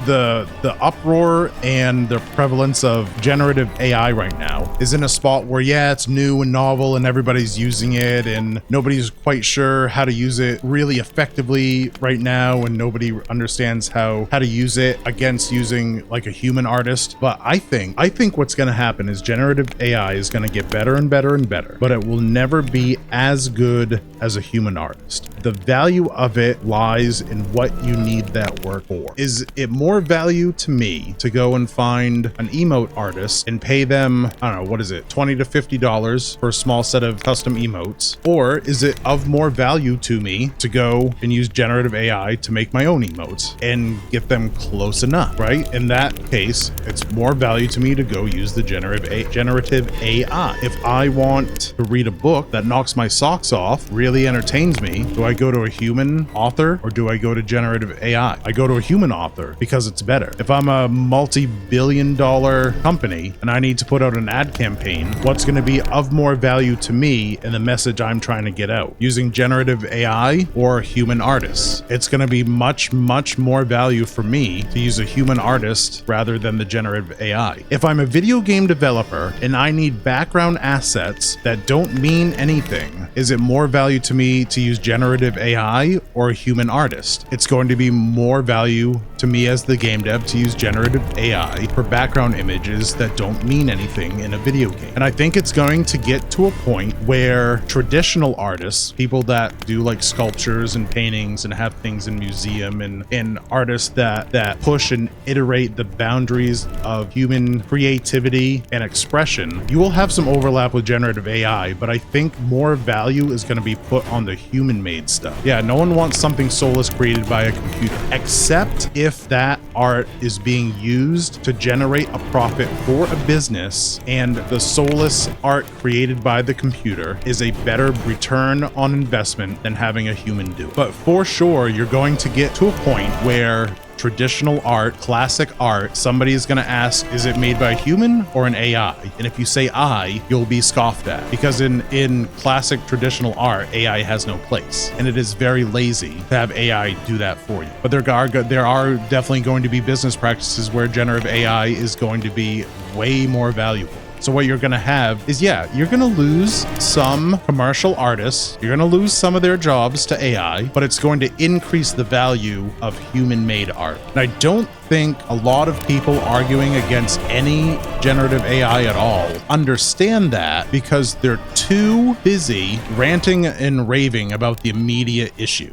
the uproar and the prevalence of generative AI right now is in a spot where, yeah, it's new and novel and everybody's using it and nobody's quite sure how to use it really effectively right now, and nobody understands how to use it against using like a human artist. But I think what's going to happen is generative AI is going to get better and better and better, but it will never be as good as a human artist. The value of it lies in what you need that work for. Is it more value to me to go and find an emote artist and pay them, I don't know, what is it, $20 to $50 for a small set of custom emotes? Or is it of more value to me to go and use generative AI to make my own emotes and get them close enough, right? In that case, it's more value to me to go use the generative AI. If I want to read a book that knocks my socks off, really entertains me, do I go to a human author or do I go to generative AI? I go to a human author because it's better. If I'm a multi-billion-dollar company and I need to put out an ad campaign, what's going to be of more value to me in the message I'm trying to get out? Using generative AI or human artists? It's going to be much, much more value for me to use a human artist rather than the generative AI. If I'm a video game developer and I need background assets that don't mean anything, is it more value to me to use generative AI or a human artist? It's going to be more value to me as the game dev to use generative AI for background images that don't mean anything in a video game. And I think it's going to get to a point where traditional artists, people that do like sculptures and paintings and have things in museum, and artists that push and iterate the boundaries of human creativity and expression, you will have some overlap with generative AI, but I think more value is going to be put on the human-made stuff. Yeah, no one wants something soulless created by a computer, except if that art is being used to generate a profit for a business and the soulless art created by the computer is a better return on investment than having a human do it. But for sure, you're going to get to a point where traditional art, classic art, somebody is going to ask, is it made by a human or an AI? And if you say I, you'll be scoffed at, because in classic traditional art, AI has no place, and it is very lazy to have AI do that for you. But there are definitely going to be business practices where generative AI is going to be way more valuable. So what you're going to have is, yeah, you're going to lose some commercial artists. You're going to lose some of their jobs to AI, but it's going to increase the value of human-made art. And I don't think a lot of people arguing against any generative AI at all understand that, because they're too busy ranting and raving about the immediate issue.